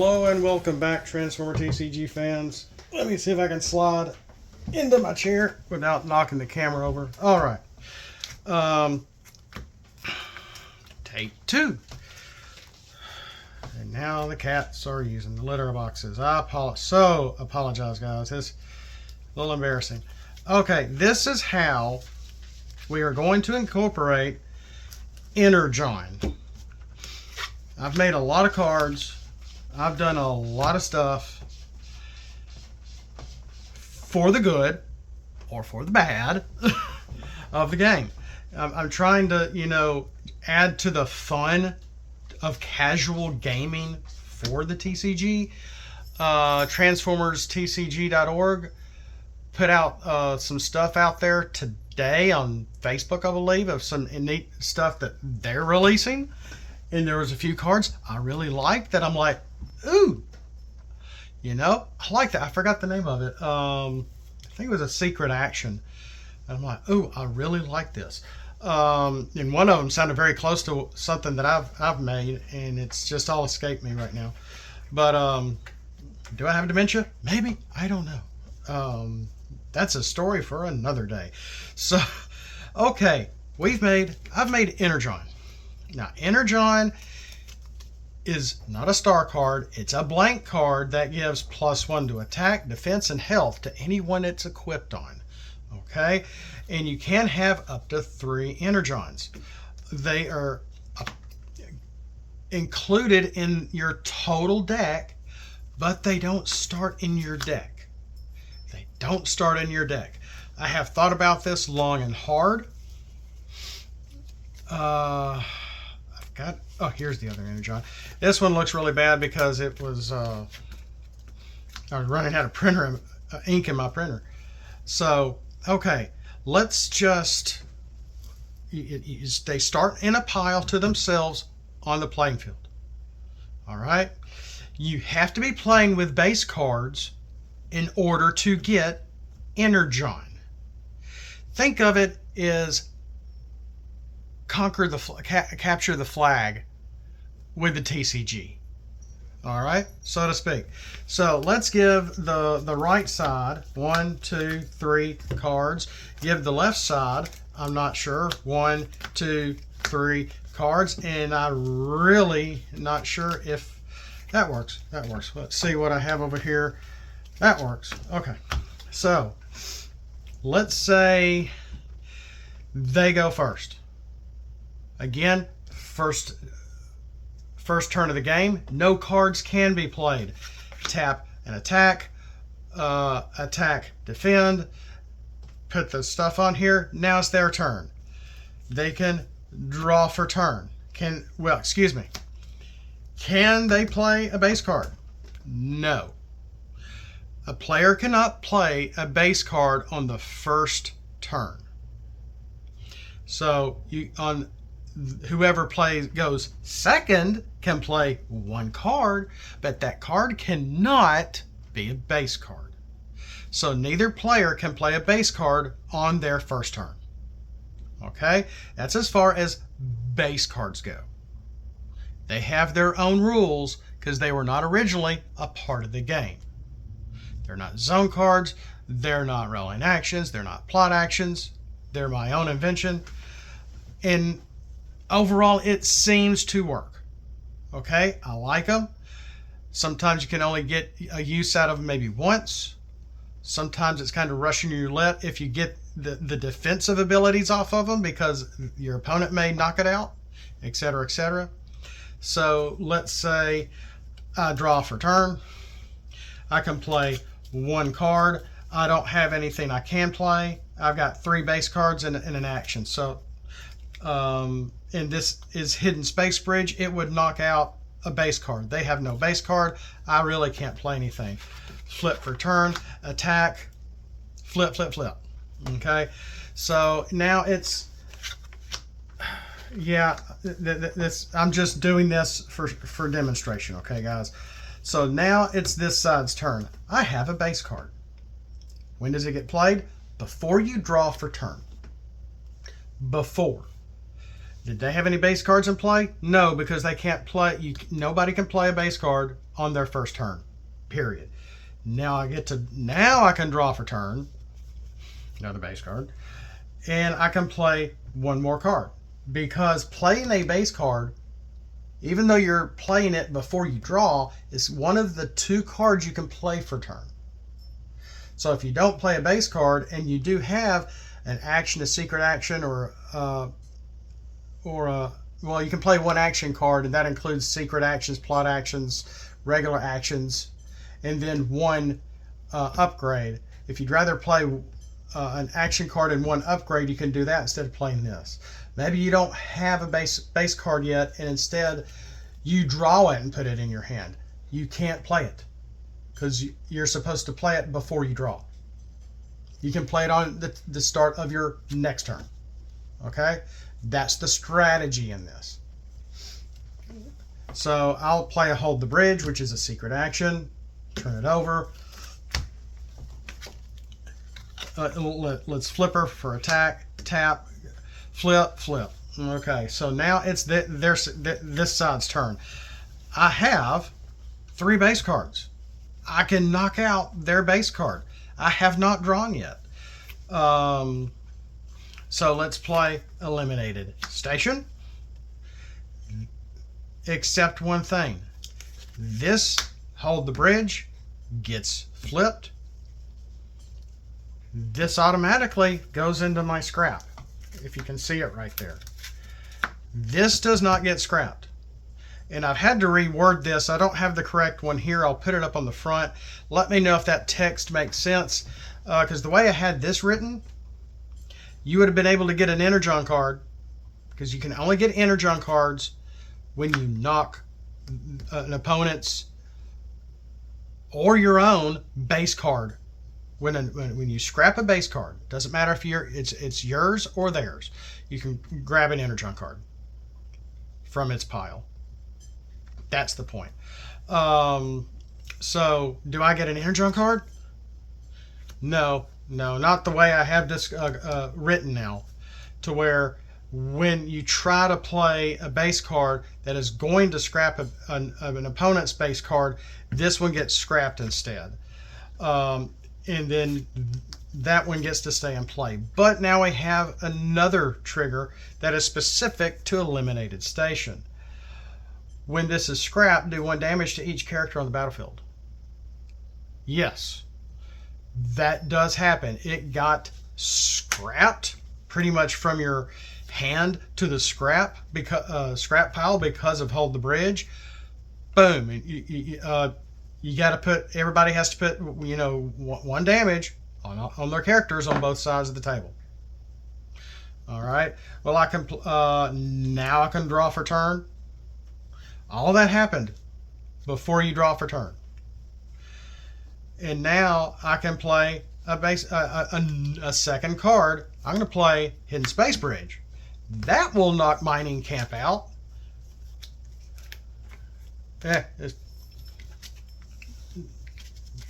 Hello and welcome back, Transformer TCG fans. Let me see if I can slide into my chair without knocking the camera over. All right. Take two. And now the cats are using the litter boxes. I apologize, guys. It's a little embarrassing. Okay, this is how we are going to incorporate Energon. I've made a lot of cards. I've done a lot of stuff for the good or for the bad of the game. I'm trying to, add to the fun of casual gaming for the TCG. TransformersTCG.org put out some stuff out there today on Facebook, I believe, of some neat stuff that they're releasing. And there was a few cards I really liked that I'm like, ooh, I like that. I forgot the name of it. I think it was a Secret Action. And I'm like, ooh, I really like this. And one of them sounded very close to something that I've made, and it's just all escaped me right now. But do I have dementia? Maybe. I don't know. That's a story for another day. So, okay, I've made Energon. Now, Energon is not a star card. It's a blank card that gives +1 to attack, defense, and health to anyone it's equipped on. Okay? And you can have up to 3 Energons. They are included in your total deck, but they don't start in your deck. They don't start in your deck. I have thought about this long and hard. Here's the other Energon. This one looks really bad because it was I was running out of ink in my printer. So, okay, let's just they start in a pile to themselves on the playing field. All right? You have to be playing with base cards in order to get Energon. Think of it as capture the flag with the TCG. All right, so to speak. So let's give the right side 1, 2, 3 cards. Give the left side, I'm not sure, 1, 2, 3 cards, and I'm really not sure if that works. That works. Let's see what I have over here. That works. Okay, so let's say they go first. Again, first turn of the game, no cards can be played. Tap and attack, defend, put the stuff on here. Now it's their turn. They can draw for turn. Can they play a base card? No. A player cannot play a base card on the first turn. So whoever goes second can play 1 card, but that card cannot be a base card. So neither player can play a base card on their first turn. Okay? That's as far as base cards go. They have their own rules because they were not originally a part of the game. They're not zone cards. They're not rolling actions. They're not plot actions. They're my own invention. And overall, it seems to work. Okay, I like them. Sometimes you can only get a use out of them maybe once. Sometimes it's kind of rushing your roulette if you get the defensive abilities off of them because your opponent may knock it out, etc., etc. So let's say I draw for turn. I can play 1 card. I don't have anything I can play. I've got 3 base cards and an action. So and this is Hidden Space Bridge. It would knock out a base card. They have no base card. I really can't play anything. Flip for turn, attack, flip, flip, flip. Okay, so now it's, I'm just doing this for demonstration. Okay, guys. So now it's this side's turn. I have a base card. When does it get played? Before you draw for turn. Before. Did they have any base cards in play? No, because they can't play. Nobody can play a base card on their first turn. Period. Now I can draw for turn. Another base card. And I can play one more card. Because playing a base card, even though you're playing it before you draw, is one of the 2 cards you can play for turn. So if you don't play a base card and you do have an action, a secret action, well, you can play 1 action card, and that includes secret actions, plot actions, regular actions, and then 1 upgrade. If you'd rather play an action card and 1 upgrade, you can do that instead of playing this. Maybe you don't have a base card yet, and instead you draw it and put it in your hand. You can't play it because you're supposed to play it before you draw. You can play it on the start of your next turn. Okay? That's the strategy in this. So I'll play a Hold the Bridge, which is a secret action. Turn it over. Let's flip her for attack. Tap. Flip. Flip. Okay, so now it's this side's turn. I have 3 base cards. I can knock out their base card. I have not drawn yet. So let's play Eliminated Station. Except one thing. This Hold the Bridge gets flipped. This automatically goes into my scrap. If you can see it right there. This does not get scrapped. And I've had to reword this. I don't have the correct one here. I'll put it up on the front. Let me know if that text makes sense. Because the way I had this written, you would have been able to get an Energon card. Because you can only get Energon cards when you knock an opponent's or your own base card. When you scrap a base card, doesn't matter if it's yours or theirs, you can grab an Energon card from its pile. That's the point. So do I get an Energon card? No, not the way I have this written now, to where when you try to play a base card that is going to scrap an opponent's base card, this one gets scrapped instead. And then that one gets to stay in play. But now we have another trigger that is specific to Eliminated Station. When this is scrapped, do 1 damage to each character on the battlefield. Yes, that does happen. It got scrapped pretty much from your hand to the scrap pile because of Hold the Bridge. Boom. You got to put, everybody has to put, 1 damage on their characters on both sides of the table. All right. Well, I can, now I can draw for turn. All that happened before you draw for turn. And now I can play a second card. I'm going to play Hidden Space Bridge. That will knock Mining Camp out.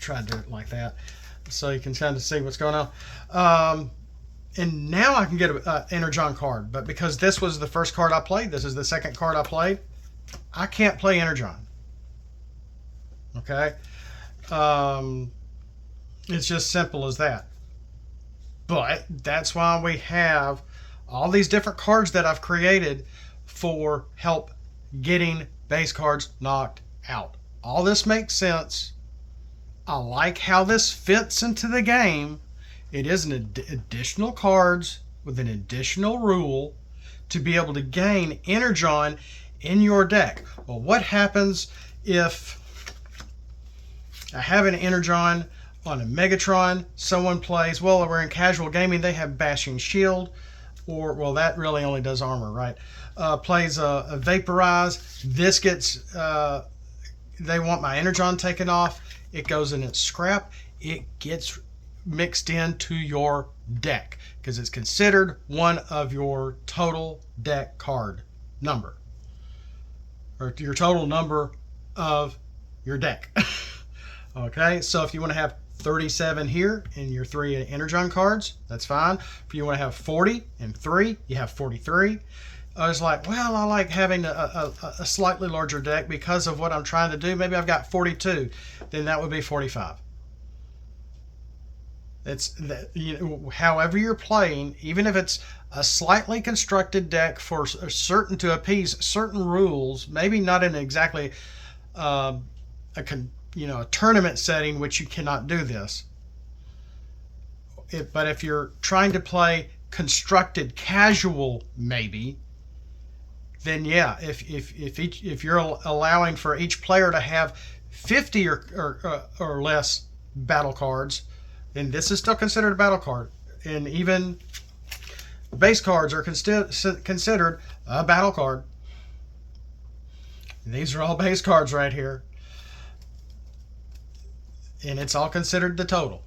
Try to do it like that so you can kind of see what's going on. And now I can get an Energon card, but because this was the first card I played, this is the second card I played, I can't play Energon. Okay? It's just simple as that. But that's why we have all these different cards that I've created for help getting base cards knocked out. All this makes sense. I like how this fits into the game. It is an additional cards with an additional rule to be able to gain Energon in your deck. Well, what happens if I have an Energon on a Megatron? Someone plays, well, we're in casual gaming, they have Bashing Shield, or, well, that really only does armor, right? Plays a Vaporize. This gets, they want my Energon taken off. It goes in its scrap. It gets mixed into your deck because it's considered one of your total deck card number, or your total number of your deck. Okay, so if you want to have 37 here in your 3 Energon cards, that's fine. If you want to have 40 and 3, you have 43. I was like, well, I like having a slightly larger deck because of what I'm trying to do. Maybe I've got 42, then that would be 45. It's that, you know, however you're playing, even if it's a slightly constructed deck for certain to appease certain rules, maybe not in exactly uh, a tournament setting, which you cannot do this. But if you're trying to play constructed casual, maybe, then yeah, if you're allowing for each player to have 50 or less battle cards, then this is still considered a battle card, and even base cards are considered a battle card. And these are all base cards right here, and it's all considered the total.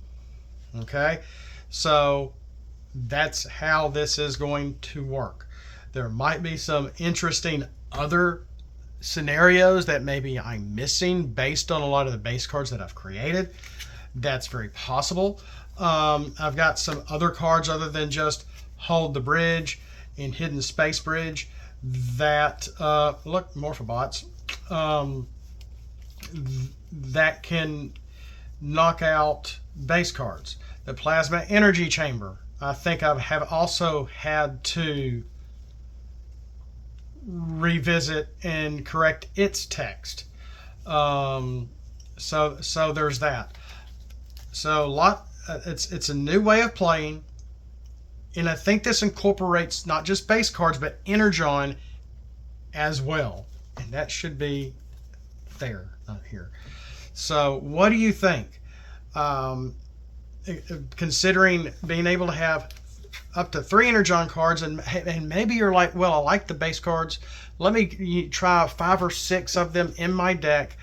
Okay, so that's how this is going to work. There might be some interesting other scenarios that maybe I'm missing based on a lot of the base cards that I've created. That's very possible. I've got some other cards other than just Hold the Bridge and Hidden Space Bridge that, look, Morphobots, that can knock out base cards. The Plasma Energy Chamber, I think I have also had to revisit and correct its text. So there's that. So it's a new way of playing, and I think this incorporates not just base cards but Energon as well, and that should be there, not here. So what do you think? Considering being able to have up to 3 Energon cards, and maybe you're like, well, I like the base cards, let me try 5 or 6 of them in my deck,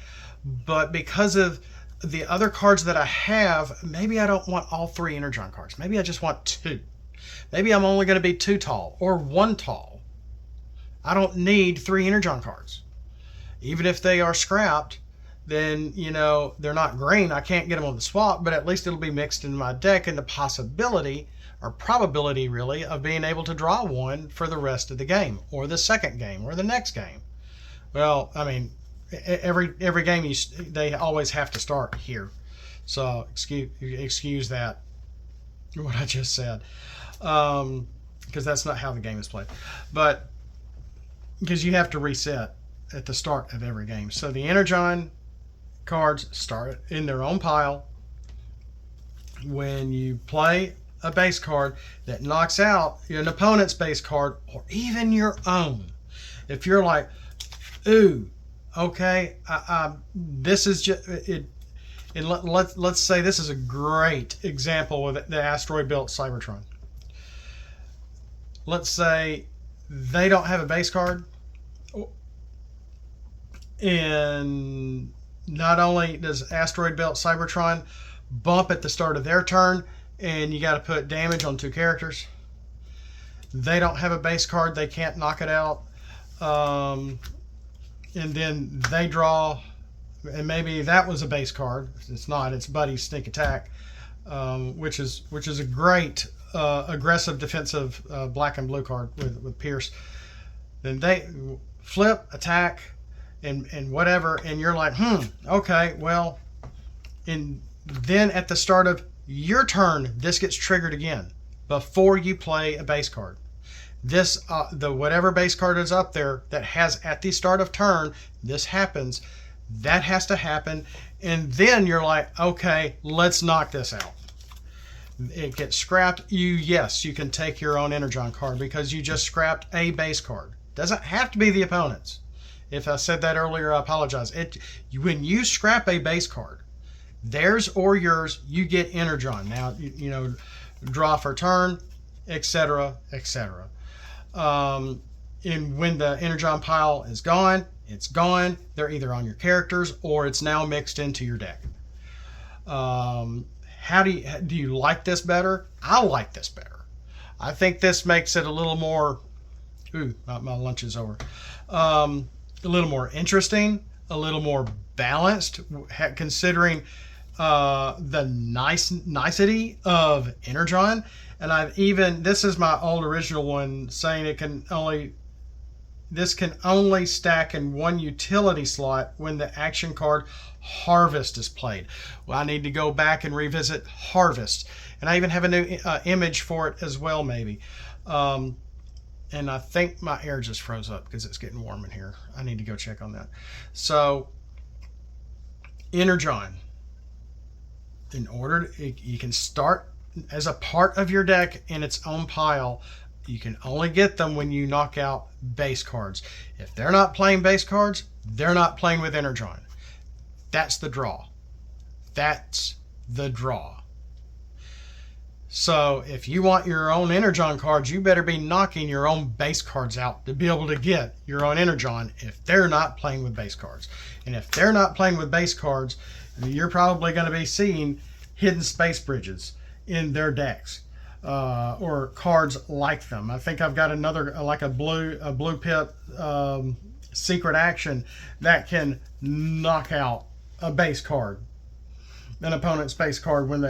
but because of the other cards that I have, maybe I don't want all 3 Energon cards. Maybe I just want 2. Maybe I'm only going to be 2 tall or 1 tall. I don't need 3 Energon cards. Even if they are scrapped, then, you know, they're not green. I can't get them on the swap, but at least it'll be mixed in my deck, and the possibility, or probability really, of being able to draw one for the rest of the game, or the second game, or the next game. Well, I mean, every game they always have to start here, so excuse that, what I just said, because that's not how the game is played, but because you have to reset at the start of every game. So the Energon cards start in their own pile. When you play a base card that knocks out an opponent's base card, or even your own, if you're like, ooh, okay, this is just it, and let's say this is a great example with the asteroid belt Cybertron. Let's say they don't have a base card, and not only does asteroid belt Cybertron bump at the start of their turn, and you got to put damage on 2 characters, they don't have a base card, they can't knock it out, and then they draw, and maybe that was a base card. It's not. It's Buddy's Sneak Attack, which is a great aggressive defensive black and blue card with Pierce. Then they flip, attack, and whatever, and you're like, okay, well, and then at the start of your turn, this gets triggered again before you play a base card. This the whatever base card is up there that has at the start of turn, this happens. That has to happen, and then you're like, okay, let's knock this out. It gets scrapped. Yes, you can take your own Energon card because you just scrapped a base card. Doesn't have to be the opponent's. If I said that earlier, I apologize. When you scrap a base card, theirs or yours, you get Energon. Now, you know, draw for turn, etc., etc. And when the Energon pile is gone, it's gone. They're either on your characters or it's now mixed into your deck. How do you like this better? I like this better. I think this makes it a little more. Ooh, my lunch is over. A little more interesting, a little more balanced, considering the nicety of Energon. And this is my old original one saying it can only this can only stack in one utility slot when the action card Harvest is played. Well, I need to go back and revisit Harvest. And I even have a new image for it as well, maybe. And I think my air just froze up because it's getting warm in here. I need to go check on that. So, Energon. In order, you can start as a part of your deck in its own pile. You can only get them when you knock out base cards. If they're not playing base cards, they're not playing with Energon. That's the draw. That's the draw. So if you want your own Energon cards, you better be knocking your own base cards out to be able to get your own Energon if they're not playing with base cards. And if they're not playing with base cards, you're probably going to be seeing hidden space bridges in their decks. Or cards like them. I think I've got another, like a blue pit secret action that can knock out a base card, an opponent's base card when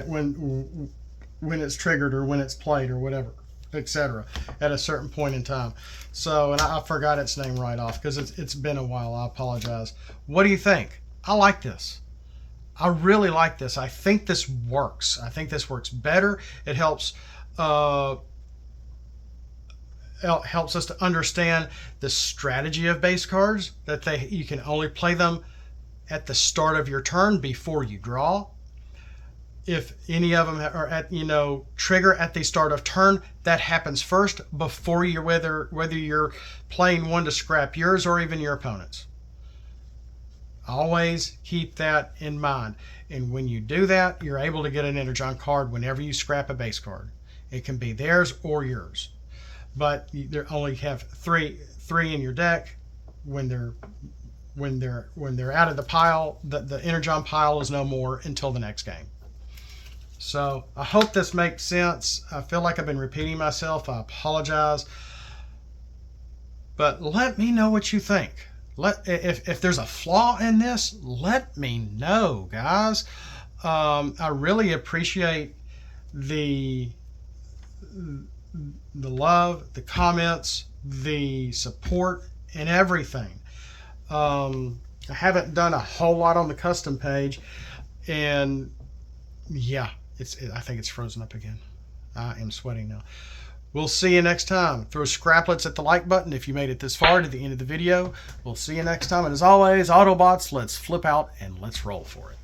it's triggered or when it's played or whatever, etc. at a certain point in time. So, and I forgot its name right off because it's been a while. I apologize. What do you think? I like this. I really like this. I think this works. I think this works better. It helps us to understand the strategy of base cards, that you can only play them at the start of your turn before you draw. If any of them are at, trigger at the start of turn, that happens first before you, whether you're playing one to scrap yours or even your opponent's. Always keep that in mind. And when you do that, you're able to get an Energon card whenever you scrap a base card. It can be theirs or yours, but you only have three in your deck. When they're out of the pile, the Energon pile is no more until the next game. So I hope this makes sense. I feel like I've been repeating myself. I apologize, but let me know what you think. If there's a flaw in this, let me know, guys. I really appreciate the love, the comments, the support, and everything. I haven't done a whole lot on the custom page, and yeah, I think it's frozen up again. I am sweating now. We'll see you next time. Throw scraplets at the like button if you made it this far to the end of the video. We'll see you next time. And as always, Autobots, let's flip out and let's roll for it.